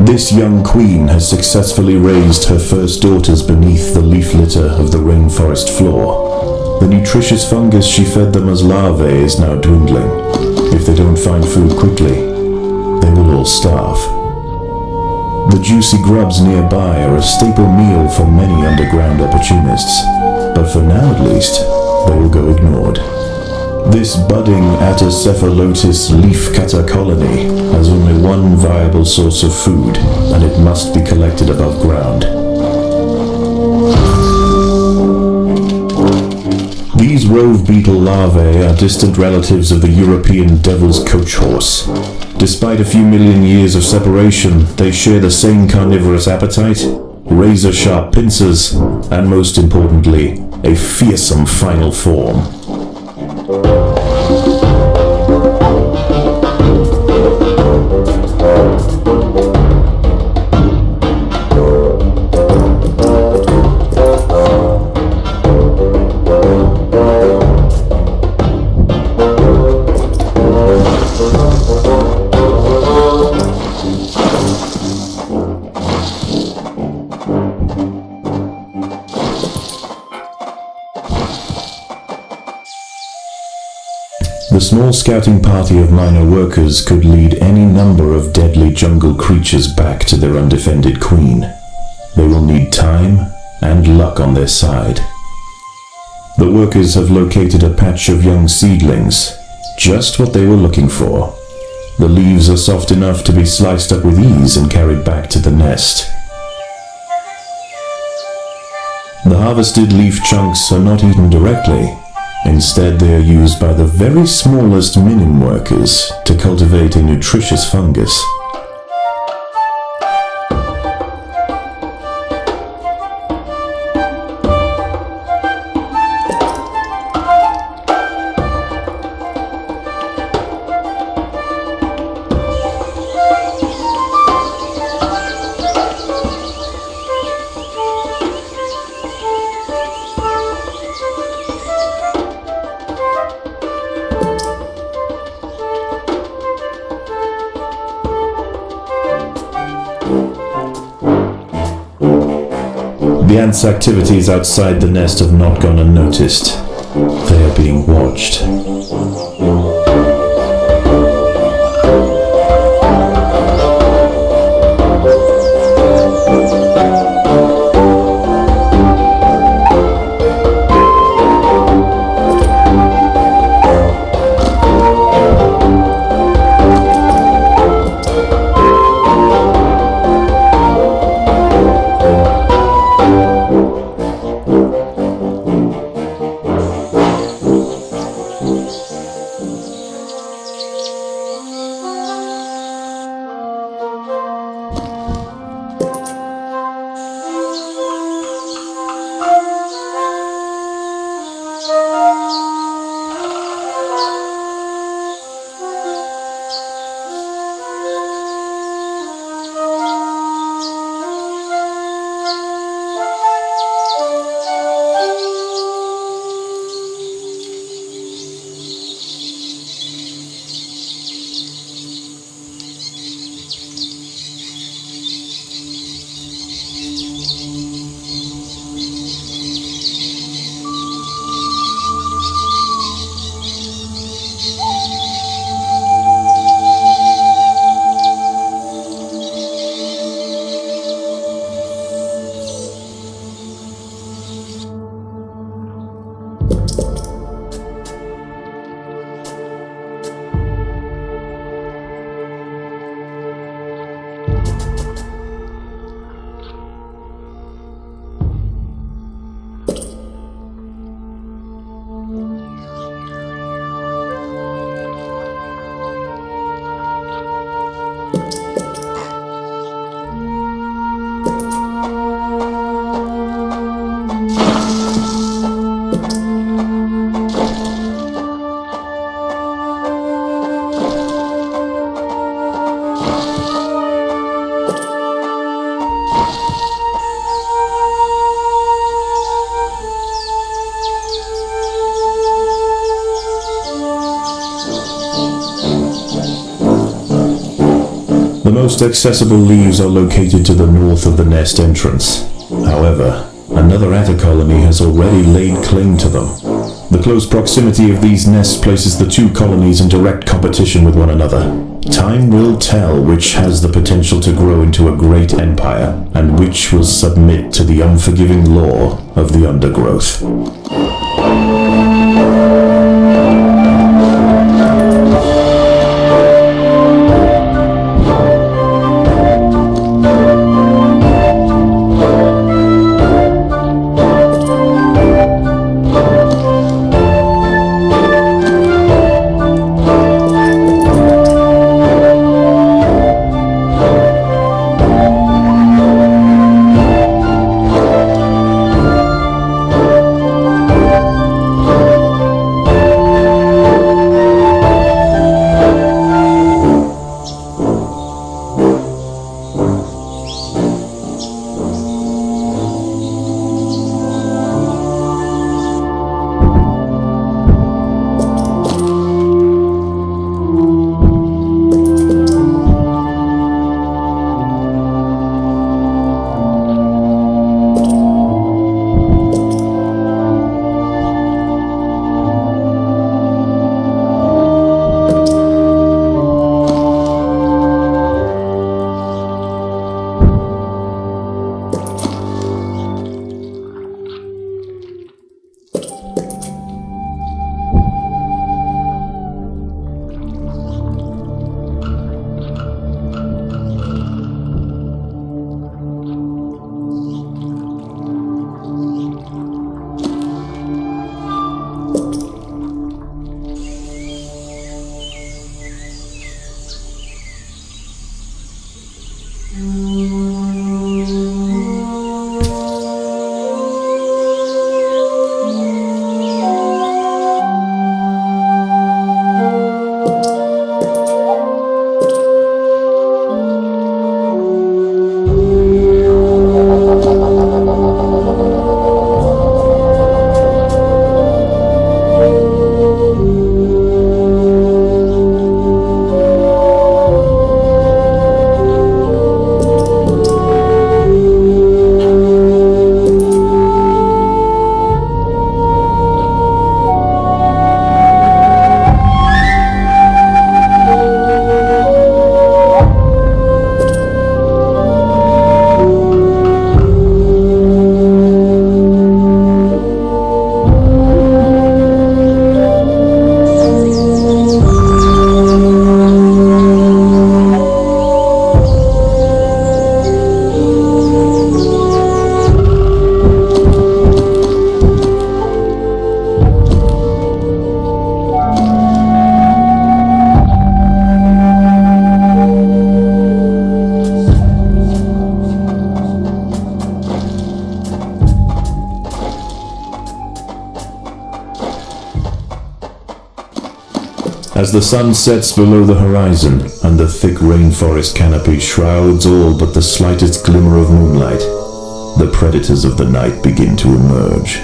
This young queen has successfully raised her first daughters beneath the leaf litter of the rainforest floor. The nutritious fungus she fed them as larvae is now dwindling. If they don't find food quickly, they will all starve. The juicy grubs nearby are a staple meal for many underground opportunists, but for now at least, they will go ignored. This budding Atta cephalotes leafcutter colony has only one viable source of food, and it must be collected above ground. These rove beetle larvae are distant relatives of the European devil's coach horse. Despite a few million years of separation, they share the same carnivorous appetite, razor-sharp pincers, and most importantly, a fearsome final form. The small scouting party of minor workers could lead any number of deadly jungle creatures back to their undefended queen. They will need time and luck on their side. The workers have located a patch of young seedlings, just what they were looking for. The leaves are soft enough to be sliced up with ease and carried back to the nest. The harvested leaf chunks are not eaten directly. Instead, they are used by the very smallest minim workers to cultivate a nutritious fungus. The ants' activities outside the nest have not gone unnoticed. They are being watched. most accessible leaves are located to the north of the nest entrance. However, another Atta colony has already laid claim to them. The close proximity of these nests places the two colonies in direct competition with one another. Time will tell which has the potential to grow into a great empire, and which will submit to the unforgiving law of the Undergrowth. As the sun sets below the horizon, and the thick rainforest canopy shrouds all but the slightest glimmer of moonlight, the predators of the night begin to emerge.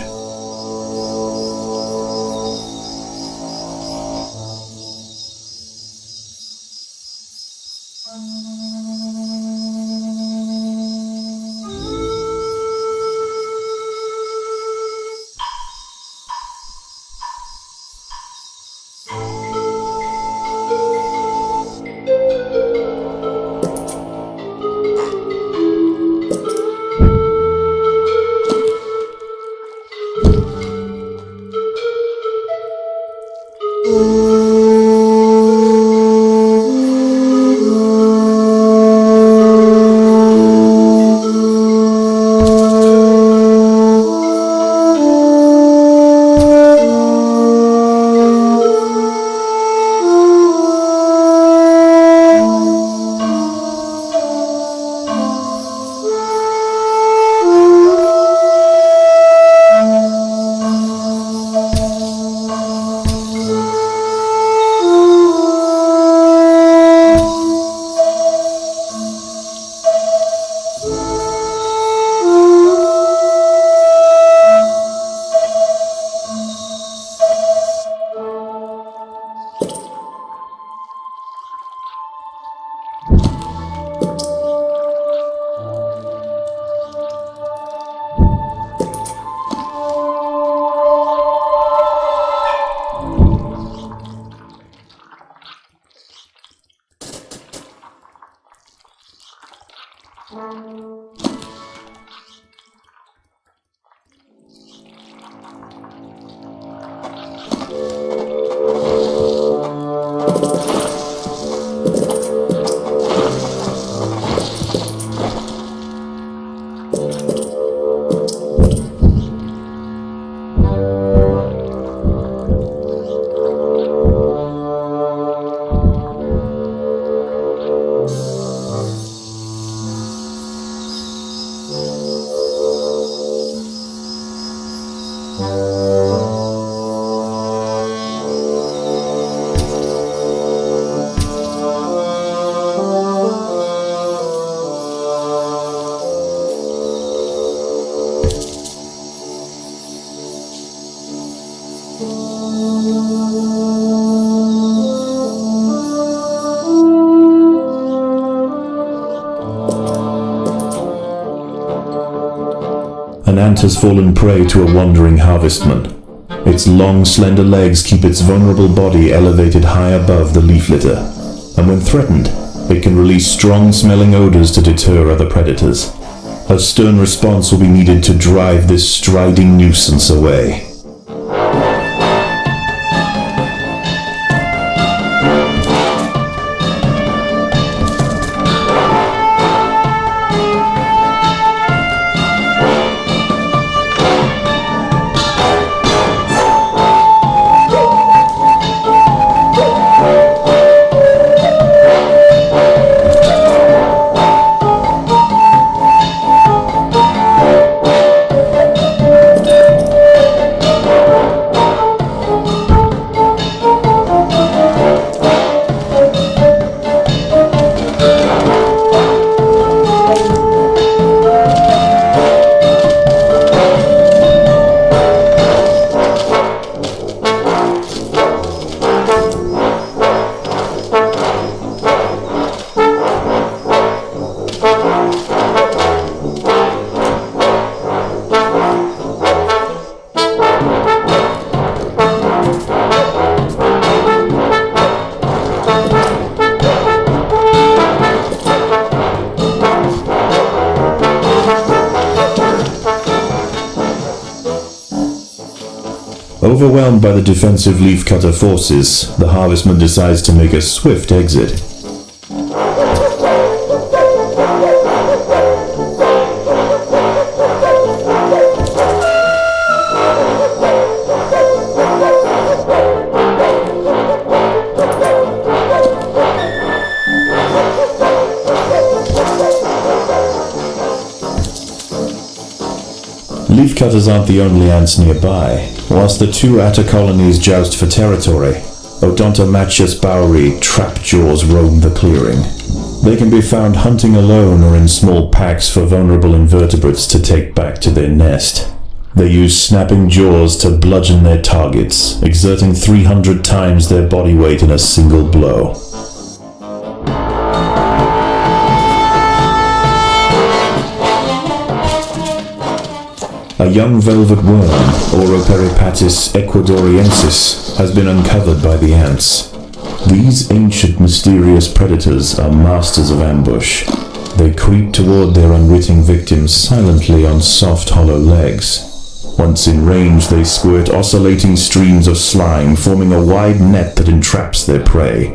An ant has fallen prey to a wandering harvestman. Its long, slender legs keep its vulnerable body elevated high above the leaf litter, and when threatened, it can release strong-smelling odors to deter other predators. A stern response will be needed to drive this striding nuisance away. Overwhelmed by the defensive leafcutter forces, the harvestman decides to make a swift exit. Leafcutters aren't the only ants nearby. Whilst the two Atta colonies joust for territory, Odontomachus bowery trapjaws roam the clearing. They can be found hunting alone or in small packs for vulnerable invertebrates to take back to their nest. They use snapping jaws to bludgeon their targets, exerting 300 times their body weight in a single blow. A young velvet worm, Auroperipatis ecuadoriensis, has been uncovered by the ants. These ancient mysterious predators are masters of ambush. They creep toward their unwitting victims silently on soft, hollow legs. Once in range, they squirt oscillating streams of slime, forming a wide net that entraps their prey.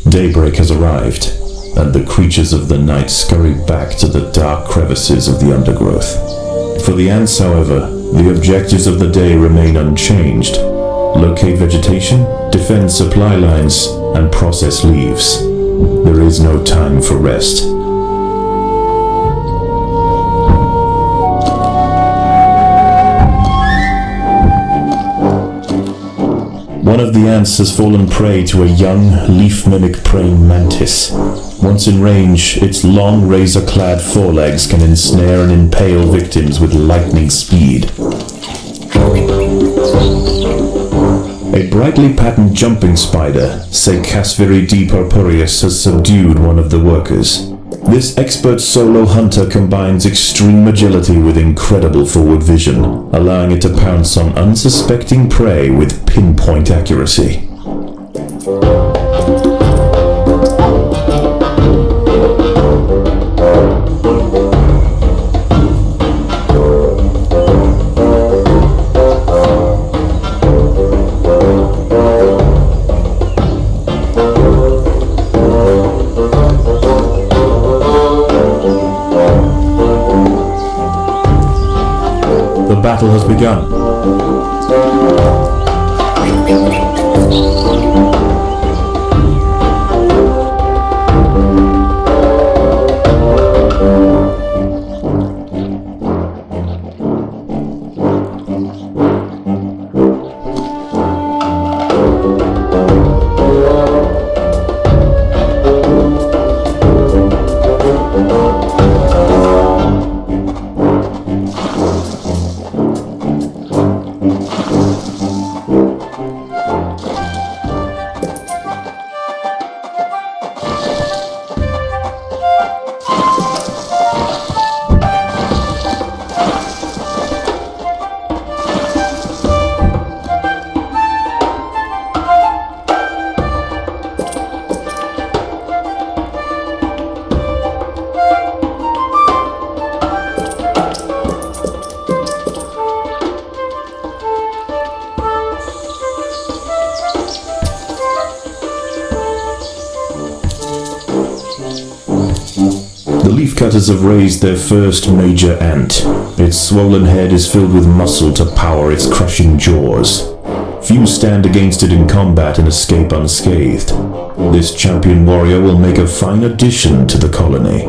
Daybreak has arrived. and the creatures of the night scurry back to the dark crevices of the undergrowth. For the ants, however, the objectives of the day remain unchanged. Locate vegetation, defend supply lines, and process leaves. There is no time for rest. One of the ants has fallen prey to a young, leaf-mimic praying mantis. Once in range, its long, razor-clad forelegs can ensnare and impale victims with lightning speed. A brightly patterned jumping spider, Casviridae purpureus, has subdued one of the workers. This expert solo hunter combines extreme agility with incredible forward vision, allowing it to pounce on unsuspecting prey with pinpoint accuracy. The battle has begun. The leafcutters have raised their first major ant. Its swollen head is filled with muscle to power its crushing jaws. Few stand against it in combat and escape unscathed. This champion warrior will make a fine addition to the colony.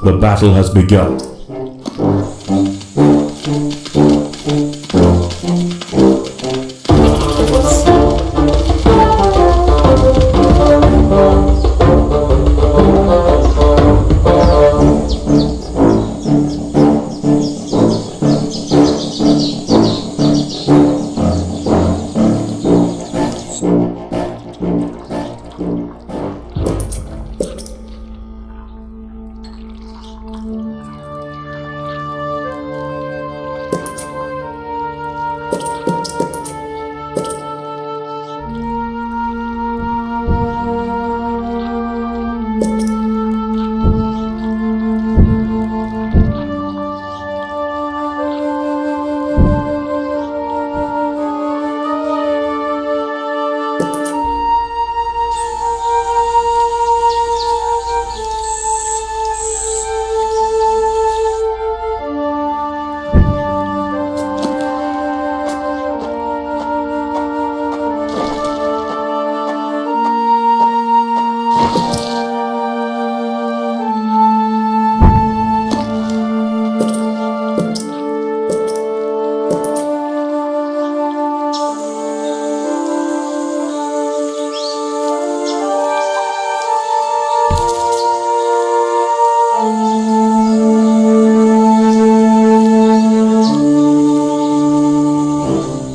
The battle has begun.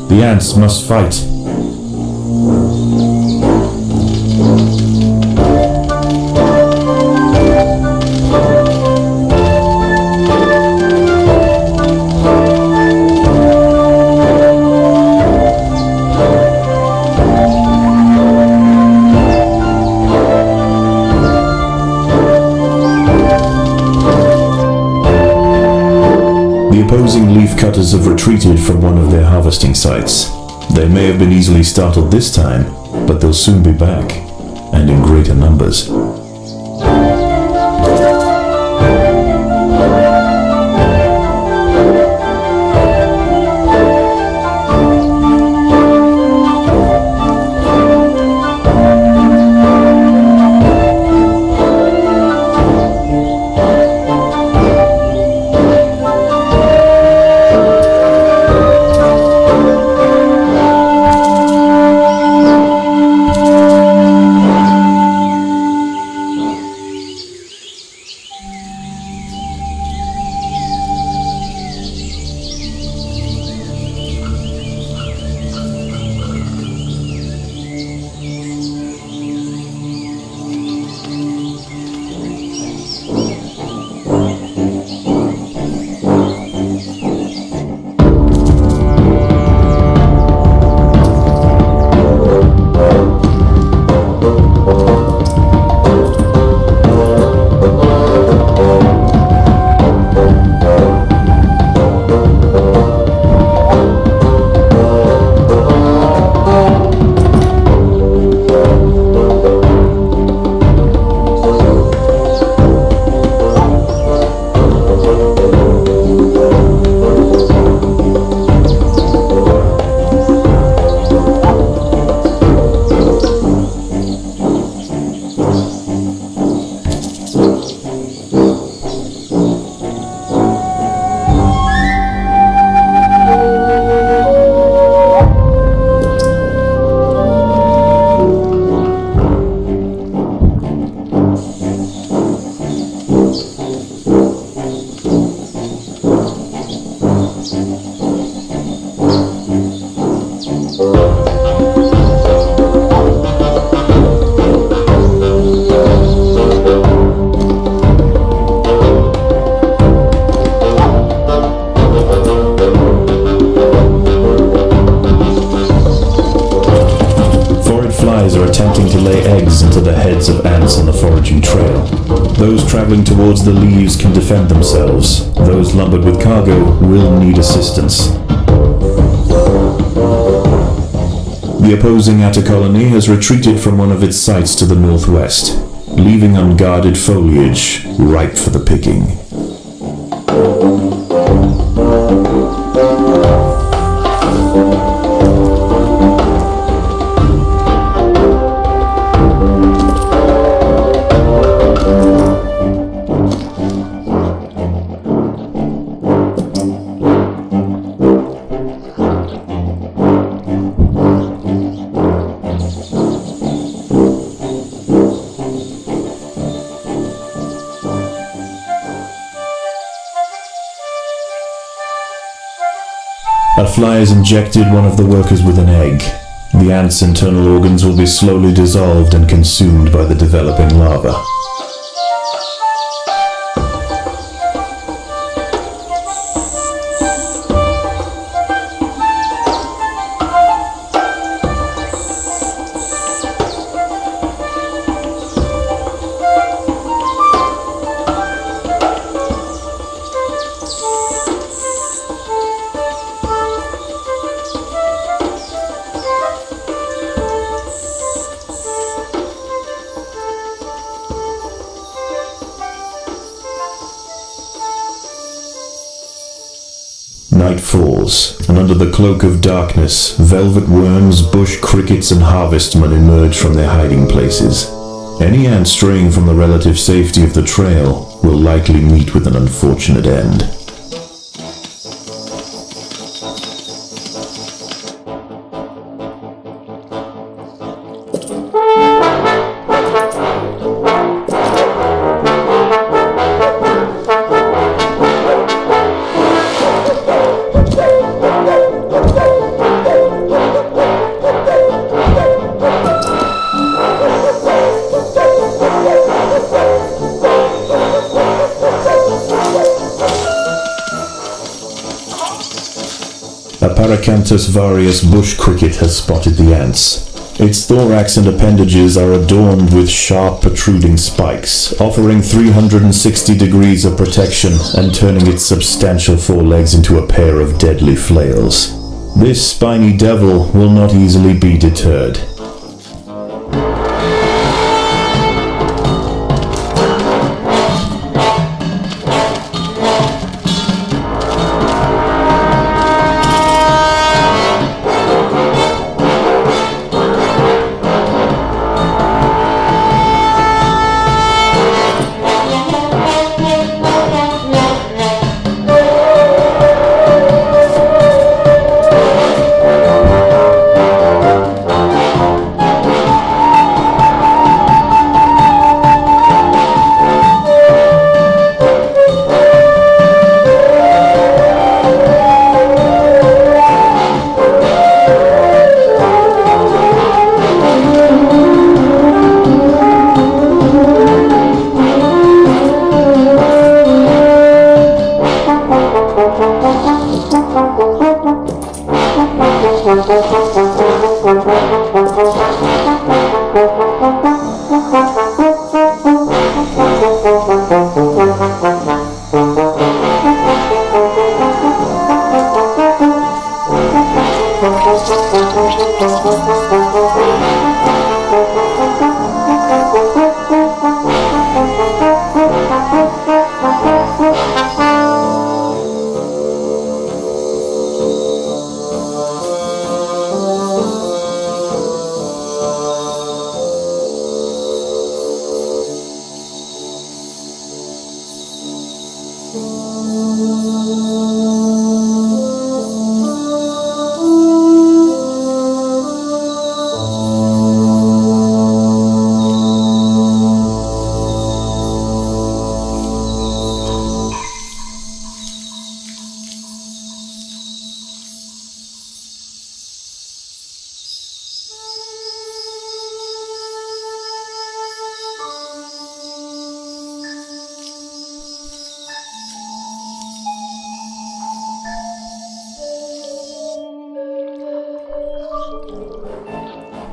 The ants must fight. The opposing leafcutters have retreated from one of their harvesting sites. They may have been easily startled this time, but they'll soon be back, and in greater numbers. Attempting to lay eggs into the heads of ants on the foraging trail. Those traveling towards the leaves can defend themselves. Those lumbered with cargo will need assistance. The opposing Atta colony has retreated from one of its sites to the northwest, leaving unguarded foliage ripe for the picking. A fly has injected one of the workers with an egg. The ant's internal organs will be slowly dissolved and consumed by the developing larva. Night falls, and under the cloak of darkness, velvet worms, bush crickets, and harvestmen emerge from their hiding places. Any ant straying from the relative safety of the trail will likely meet with an unfortunate end. A Paracanthus varius bush cricket has spotted the ants. Its thorax and appendages are adorned with sharp protruding spikes, offering 360 degrees of protection and turning its substantial forelegs into a pair of deadly flails. This spiny devil will not easily be deterred.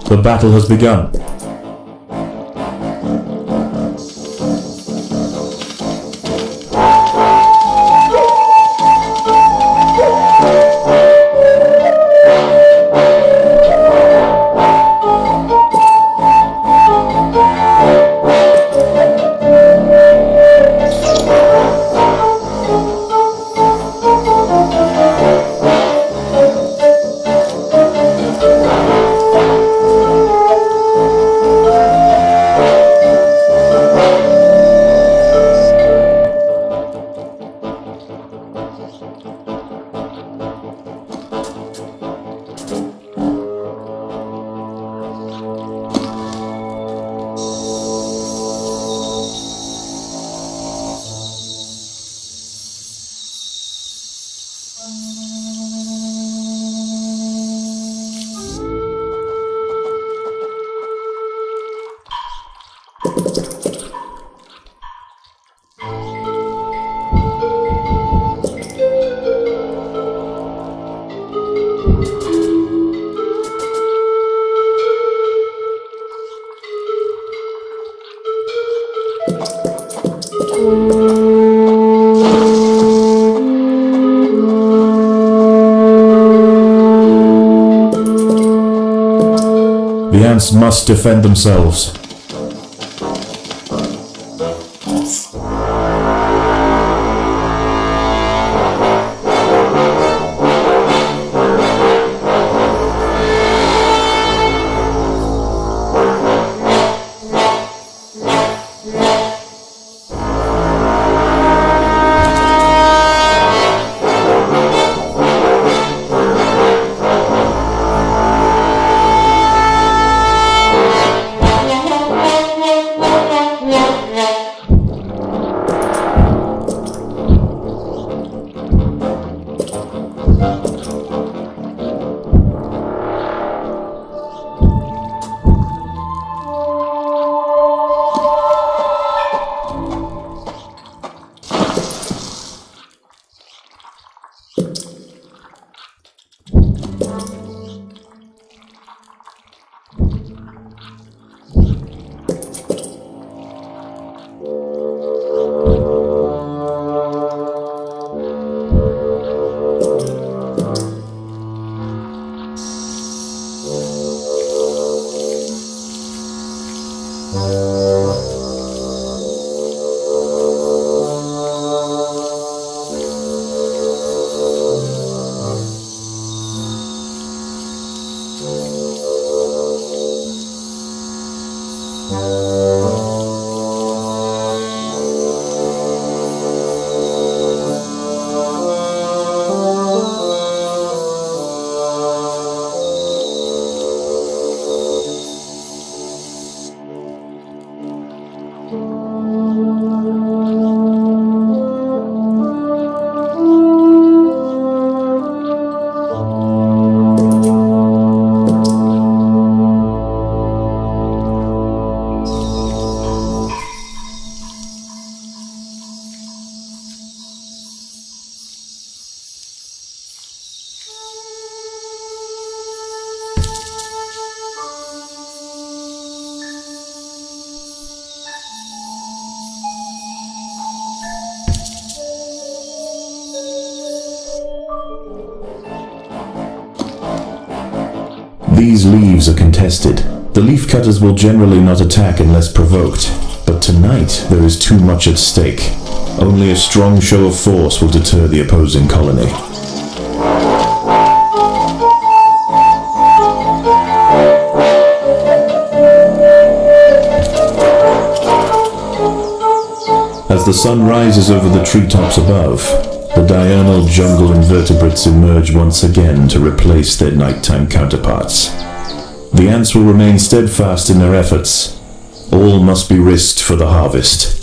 The battle has begun. The ants must defend themselves. These leaves are contested. The leafcutters will generally not attack unless provoked, but tonight there is too much at stake. Only a strong show of force will deter the opposing colony. As the sun rises over the treetops above, the diurnal jungle invertebrates emerge once again to replace their nighttime counterparts. The ants will remain steadfast in their efforts. All must be risked for the harvest.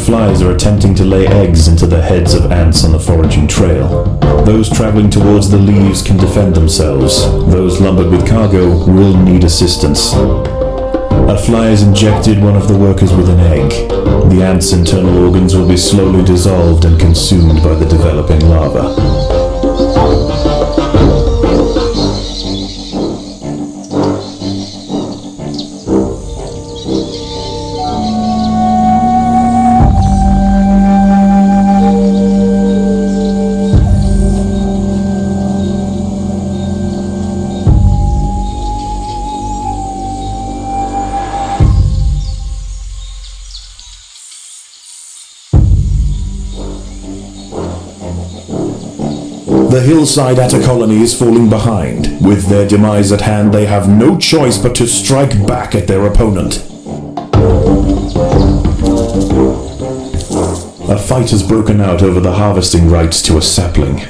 Flies are attempting to lay eggs into the heads of ants on the foraging trail. Those traveling towards the leaves can defend themselves. Those lumbered with cargo will need assistance. A fly has injected one of the workers with an egg. The ant's internal organs will be slowly dissolved and consumed by the developing larva. The hillside Atta colony is falling behind. With their demise at hand, they have no choice but to strike back at their opponent. A fight has broken out over the harvesting rights to a sapling.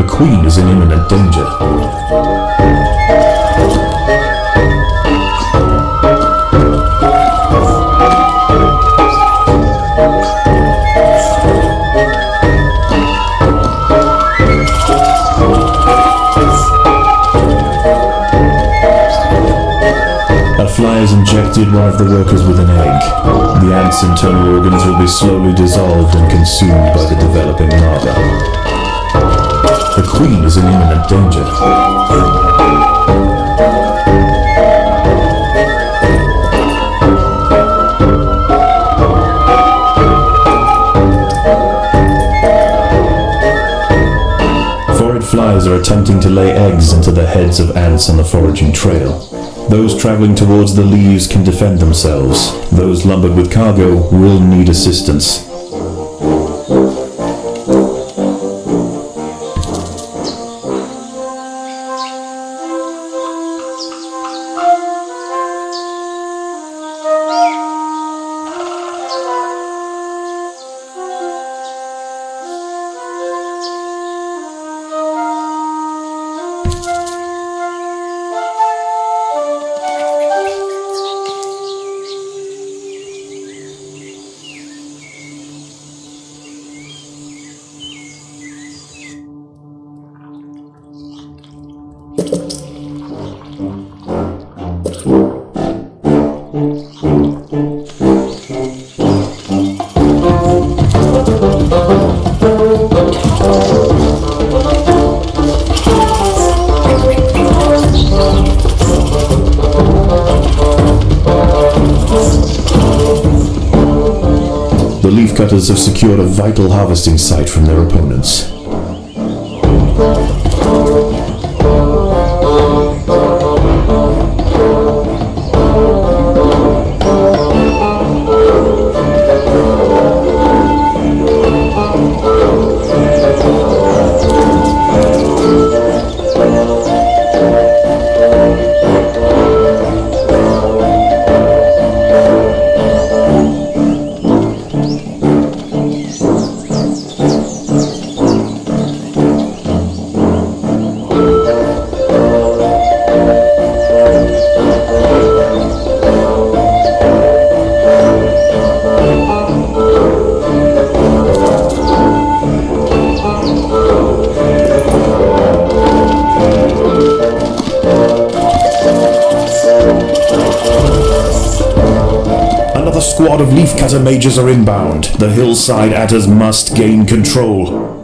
The queen is in imminent danger. A fly has injected one of the workers with an egg. The ant's internal organs will be slowly dissolved and consumed by the developing larva. The queen is in imminent danger. Foraged flies are attempting to lay eggs into the heads of ants on the foraging trail. Those traveling towards the leaves can defend themselves. Those lumbered with cargo will need assistance. The leafcutters have secured a vital harvesting site from their opponents. squad of leafcutter mages are inbound. The hillside Attas must gain control.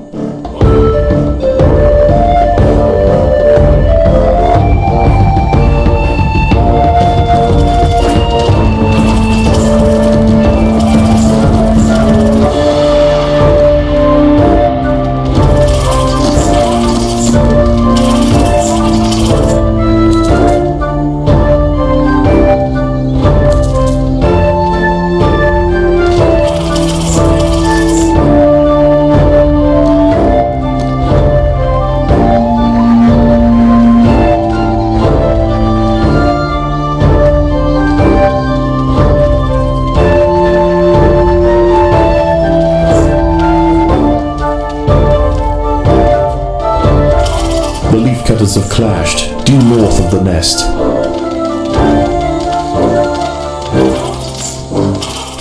The leafcutters have clashed, due north of the nest.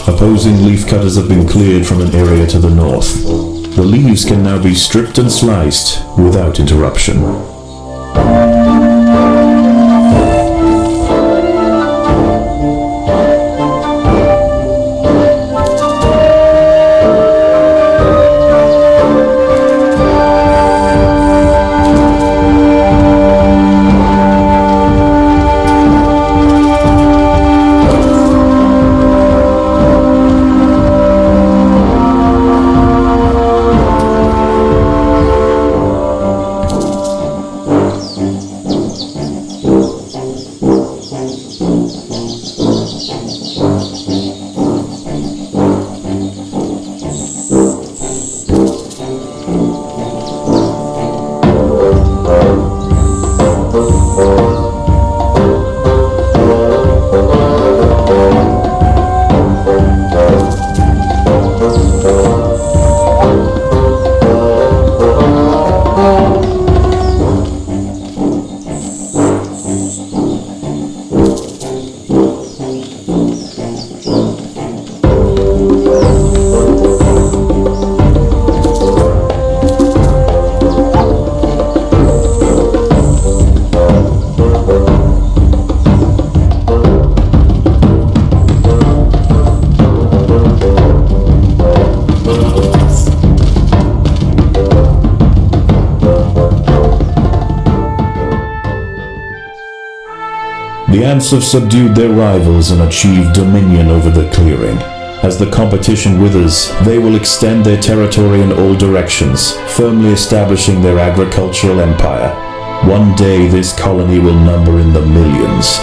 Opposing leafcutters have been cleared from an area to the north. The leaves can now be stripped and sliced without interruption. The ants have subdued their rivals and achieved dominion over the clearing. As the competition withers, they will extend their territory in all directions, firmly establishing their agricultural empire. One day this colony will number in the millions.